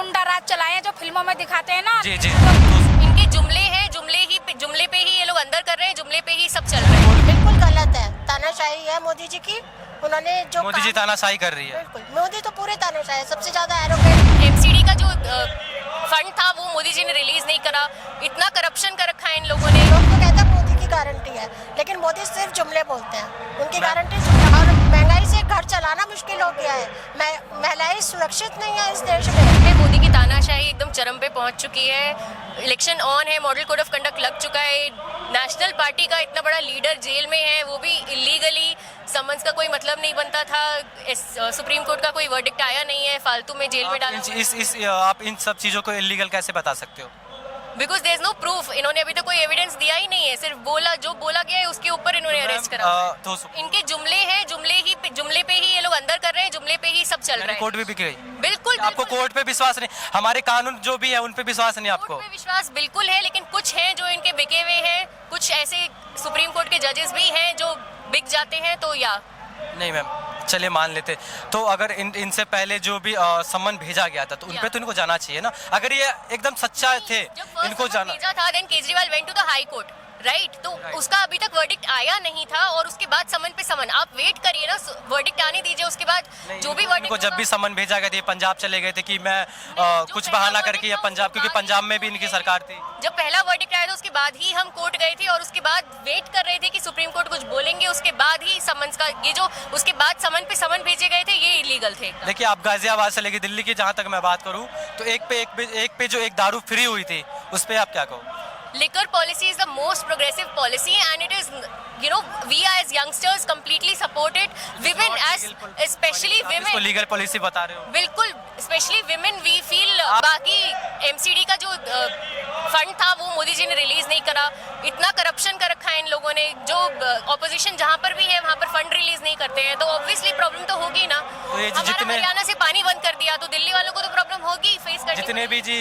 गुंडा राज चलाए हैं जो फिल्मों में दिखाते हैं ना। जी जी। इनके जुमले पे ही ये लोग अंदर कर रहे हैं, जुमले पे ही सब चल रहा है। बिल्कुल गलत है, तानाशाही है मोदी जी की। उन्होंने जो मोदी जी तानाशाही कर रही है। बिल्कुल, मोदी तो पूरे तानाशाही है, सबसे ज्यादा एरोगेंट। एमसीडी का जो फंड था वो मोदी जी ने रिलीज नहीं करा। इतना करप्शन कर रखा है इन लोगों ने। लोग तो कहते हैं मोदी की गारंटी है, लेकिन मोदी सिर्फ जुमले बोलते हैं, उनकी गारंटी जुमले। और महंगाई से घर चलाना मुश्किल हो गया है, महिलाएं सुरक्षित नहीं है इस देश में। मोदी की तानाशाही एकदम चरम पे पहुंच चुकी है। इलेक्शन ऑन है, मॉडल कोड ऑफ कंडक्ट लग चुका है। नेशनल पार्टी का इतना बड़ा लीडर जेल में है, वो भी इलीगली। समन्स का कोई मतलब नहीं बनता था, सुप्रीम कोर्ट का कोई वर्डिक्ट आया नहीं है, फालतू में जेल में डाला। आप इन सब चीजों को इलीगल कैसे बता सकते हो? Because there is no proof. इन्होंने अभी तक कोई एविडेंस दिया ही नहीं है, सिर्फ जो बोला गया है उसके ऊपर इन्होंने अरेस्ट करा। तो इनके जुमले हैं, जुमले पे ही ये लोग अंदर कर रहे हैं, जुमले पे ही सब चल रहा है। कोर्ट भी बिक गई। बिल्कुल। आपको कोर्ट पे विश्वास नहीं? हमारे कानून जो भी है उन पे विश्वास नहीं आपको? कोर्ट पे विश्वास बिल्कुल है, लेकिन कुछ हैं जो इनके बिके हुए हैं। कुछ ऐसे सुप्रीम कोर्ट के जजेस भी हैं जो बिक जाते हैं। तो या नहीं मैम, चलिए मान लेते। तो अगर इनसे पहले जो भी सम्मन भेजा गया था तो उन पे तो इनको जाना चाहिए ना। अगर ये एकदम सच्चा थे, इनको जाना भेजा था। Then Kejriwal went to the High Court, right? तो उसका अभी तक वर्डिक्ट आया नहीं था, और उसके बाद समन पे समन। आप वेट करिए ना, वर्डिक्ट आने दीजिए, उसके बाद जो भी वर्डिक्ट। जब भी समन भेजा गया था, पंजाब चले गए थे कि मैं कुछ बहाना करके या पंजाब, क्योंकि पंजाब में भी इनकी सरकार थी। जब पहला वर्डिक्ट आया था उसके बाद ही हम कोर्ट गए थे, और उसके बाद वेट कर रहे थे कि सुप्रीम कोर्ट कुछ बोलेंगे, उसके बाद ही समन्स का ये जो उसके बाद समन पे समन भेजे गए थे, ये इलीगल थे। देखिए, आप गाजियाबाद से लेके दिल्ली की जहाँ तक मैं बात करूँ तो एक पे जो एक दारू फ्री हुई थी उस पे आप क्या कहो? Liquor policy is the most progressive policy, and it is, we as youngsters completely support it. Women, especially women. इसको लीगल पॉलिसी बता रहे हो? बिल्कुल, स्पेशली विमेन वी फील। बाकी एमसीडी का जो फंड था वो मोदी जी ने रिलीज नहीं करा। इतना करप्शन कर रखा है इन लोगों ने। जो ऑपोजिशन जहाँ पर भी है वहाँ पर फंड रिलीज नहीं करते हैं, तो ऑब्वियसली प्रॉब्लम तो होगी ना। तो ये हमारा हरियाणा से पानी बंद कर दिया तो दिल्ली वालों को तो प्रॉब्लम होगी फेस करनी। जितने भी जी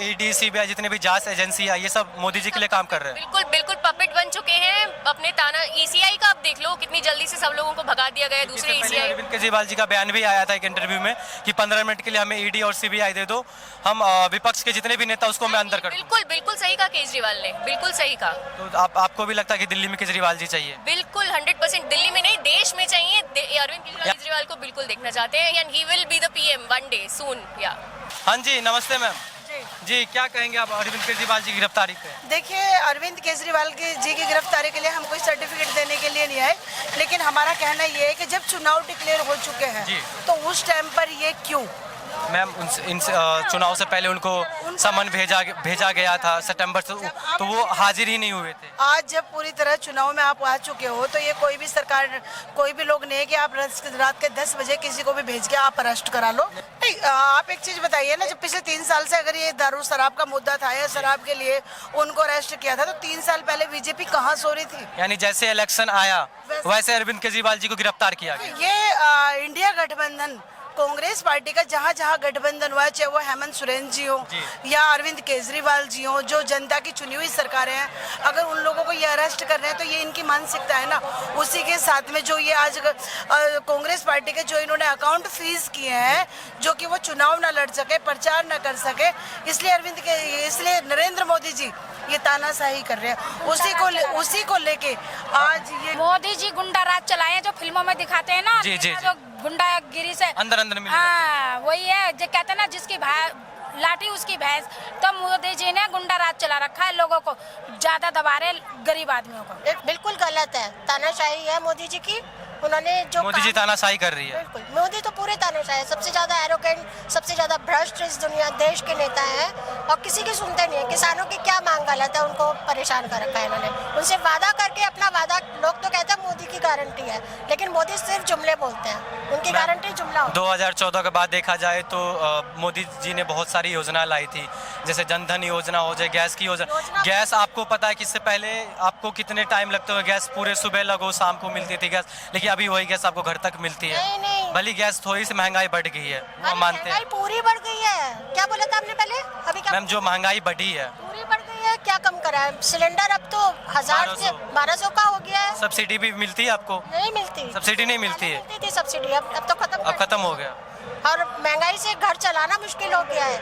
ईडी सीबीआई जितने भी जांच एजेंसी है, ये सब मोदी जी के लिए काम कर रहे हैं। बिल्कुल बिल्कुल पपेट बन चुके हैं अपने ताना। ईसीआई का आप देख लो, कितनी जल्दी से सब लोगों को भगा दिया गया। दूसरे ईसीआई अरविंद केजरीवाल जी का बयान भी आया था एक इंटरव्यू में कि 15 मिनट के लिए हमें ईडी और सीबीआई दे दो, हम विपक्ष के जितने भी नेता उसको मैं अंदर कर दूं। बिल्कुल बिल्कुल सही कहा केजरीवाल ने, बिल्कुल सही कहा। तो आपको भी लगता है कि दिल्ली में केजरीवाल जी चाहिए? बिल्कुल 100%। दिल्ली में नहीं, देश में चाहिए। अरविंद केजरीवाल को बिल्कुल देखना चाहते हैं, and he will be the PM one day soon. या हाँ जी, नमस्ते मैम। जी, क्या कहेंगे आप अरविंद केजरीवाल जी की गिरफ्तारी पे? देखिए, अरविंद केजरीवाल जी की गिरफ्तारी के लिए हम कोई सर्टिफिकेट देने के लिए नहीं आए, लेकिन हमारा कहना ये है कि जब चुनाव डिक्लेयर हो चुके हैं तो उस टाइम पर ये क्यों? मैम, चुनाव से पहले उनको समन भेजा गया था सितंबर से, तो वो हाजिर ही नहीं हुए थे। आज जब पूरी तरह चुनाव में आप आ चुके हो तो ये कोई भी सरकार, कोई भी लोग नहीं है कि आप रात के 10 बजे किसी को भी भेज के आप अरेस्ट करा लो। नहीं, आप एक चीज बताइए ना, जब पिछले 3 साल से अगर ये दारू शराब का मुद्दा था या शराब के लिए उनको अरेस्ट किया था, तो 3 साल पहले बीजेपी कहाँ सो रही थी? यानी जैसे इलेक्शन आया वैसे अरविंद केजरीवाल जी को गिरफ्तार किया गया। ये इंडिया गठबंधन कांग्रेस पार्टी का जहाँ जहाँ गठबंधन हुआ, चाहे वो हेमंत सोरेन जी हो या अरविंद केजरीवाल जी हो, जो जनता की चुनी हुई सरकारें हैं, अगर उन लोगों को ये अरेस्ट कर रहे हैं तो ये इनकी मानसिकता है ना। उसी के साथ में जो ये आज कांग्रेस पार्टी के जो इन्होंने अकाउंट फ्रीज किए हैं, जो कि वो चुनाव ना लड़ सके, प्रचार ना कर सके, इसलिए नरेंद्र मोदी जी ये तानाशाही कर रहे हैं। उसी को लेके आज ये मोदी जी गुंडा राज चलाए हैं जो फिल्मों में दिखाते हैं ना। जी, जी, जो गुंडागिरी से अंदर मिल। हाँ, वही है जो कहते हैं ना, जिसकी लाठी उसकी भैंस। तो मोदी जी ने गुंडा राज चला रखा है, लोगों को ज्यादा दबा रहे, गरीब आदमियों को। बिल्कुल गलत है, तानाशाही है मोदी जी की। उन्होंने जो मोदी जी तानाशाही कर रही है। बिल्कुल, मोदी तो पूरे तानाशाही है, सबसे ज्यादा एरोगेंट, सबसे ज्यादा भ्रष्ट इस दुनिया देश के नेता हैं, और किसी की सुनते नहीं है। किसानों की क्या मांग गलत है, उनको परेशान कर रखा है इन्होंने। उनसे वादा करके अपना वादा, लोग तो कहते हैं मोदी की गारंटी है, लेकिन मोदी सिर्फ जुमले बोलते हैं, उनकी गारंटी जुमला होता है। 2014 के बाद देखा जाए तो मोदी जी ने बहुत सारी योजना लाई थी, जैसे जनधन योजना हो जाए, गैस की योजना। गैस आपको पता है कि इससे पहले आपको कितने टाइम लगते हुए गैस पूरे सुबह लगो शाम को मिलती थी गैस, लेकिन अभी वही गैस आपको घर तक मिलती है। नहीं। भली गैस थोड़ी सी महंगाई बढ़ गई है, वो मानते हैं। पूरी बढ़ गई है। क्या बोला था आपने पहले? अभी क्या? मैम, जो महंगाई बढ़ी है पूरी बढ़ गई है, क्या कम करा है? सिलेंडर अब तो 1000 से 1200 का हो गया है। सब्सिडी भी मिलती है आपको? नहीं मिलती, सब्सिडी नहीं मिलती है। मिलती थी सब्सिडी, अब तो खत्म अब खत्म हो गया। और महंगाई से घर चलाना मुश्किल हो गया है।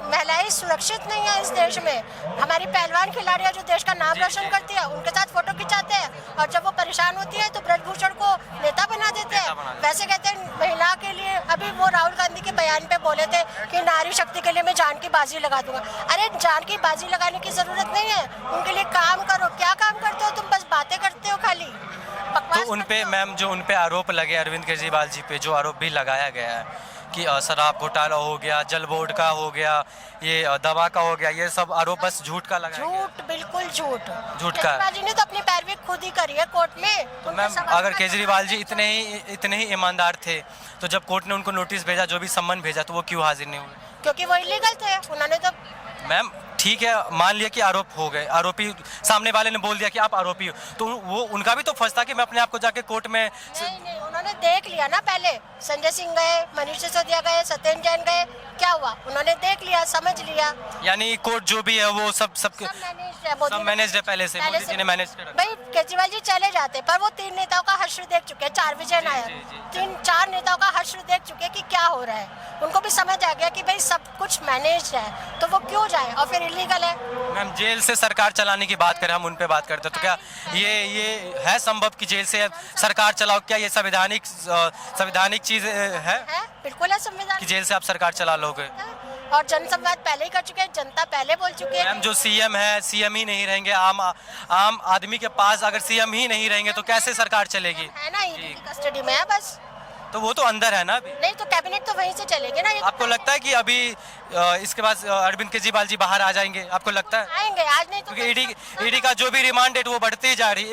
महिलाएं सुरक्षित नहीं है इस देश में। हमारी पहलवान खिलाड़ियां जो देश का नाम रोशन करती है, उनके साथ फोटो खिंचाते हैं, और जब वो परेशान होती है तो ब्रजभूषण को नेता बना देते हैं। वैसे कहते हैं महिला के लिए, अभी वो राहुल गांधी के बयान पे बोले थे कि नारी शक्ति के लिए मैं जान की बाजी लगा दूंगा। अरे जान की बाजी लगाने की जरूरत नहीं है, उनके लिए काम करो। क्या काम करते हो तुम? बस बातें करते हो खाली। तो उन पे मैम, जो उन पे आरोप लगे अरविंद केजरीवाल जी पे, जो आरोप भी लगाया गया है कि शराब घोटाला हो गया, जल बोर्ड का हो गया, ये दवा का हो गया, ये सब आरोप बस झूठ का लगाया गया। झूठ, बिल्कुल झूठ का। केजरीवाल जी ने तो अपनी पैरवी खुद ही करी है कोर्ट में। तो मैम, अगर केजरीवाल जी इतने ही ईमानदार थे, तो जब कोर्ट ने उनको नोटिस भेजा, जो भी सम्मन भेजा, तो वो क्यों हाजिर नहीं हुए? क्योंकि वो इलीगल थे। उन्होंने तो मैम ठीक है, मान लिया कि आरोप हो गए, आरोपी सामने वाले ने बोल दिया कि आप आरोपी हो, तो वो उनका भी तो फर्ज था कि मैं अपने आप को जाके कोर्ट में नहीं, उन्होंने देख लिया ना। पहले संजय सिंह गए, मनीष सिसोदिया गए, सत्येंद्र जैन गए, क्या हुआ? उन्होंने देख लिया, समझ लिया। यानी कोर्ट जो भी है वो सब मैनेज है पहले से, मोदी जी ने मैनेज कर रखा है। भाई केजरीवाल जी चले जाते, पर वो 3 नेताओं का हश्र देख चुके हैं। 4 विजय नायक 3-4 नेताओं का हश्र देख चुके हैं कि क्या हो रहा है। उनको भी समझ आ गया कि भाई सब कुछ मैनेज है, तो वो क्यों जाए? और फिर इलीगल है। मैम, जेल से सरकार चलाने की बात करें, हम उन पे बात करते हैं, तो क्या ये है संभव कि जेल से सरकार चलाओ? क्या ये संवैधानिक चीज है? बिल्कुल है संविधान कि जेल से आप सरकार चला लोगे? और जनसंवाद पहले ही कर चुके हैं, जनता पहले बोल चुकी है। मैम, जो सीएम है, सीएम ही नहीं रहेंगे, आम आदमी के पास अगर सीएम ही नहीं रहेंगे तो कैसे सरकार चलेगी? है ना, ईडी की कस्टडी में है बस। तो वो तो अंदर है ना अभी। नहीं तो कैबिनेट तो वहीं से चलेगी ना। आपको लगता है कि अभी इसके बाद अरविंद केजरीवाल जी बाहर आ जाएंगे? आपको लगता है? आएंगे, आज नहीं तो क्योंकि ईडी का जो भी रिमांड डेट वो बढ़ती जा रही है।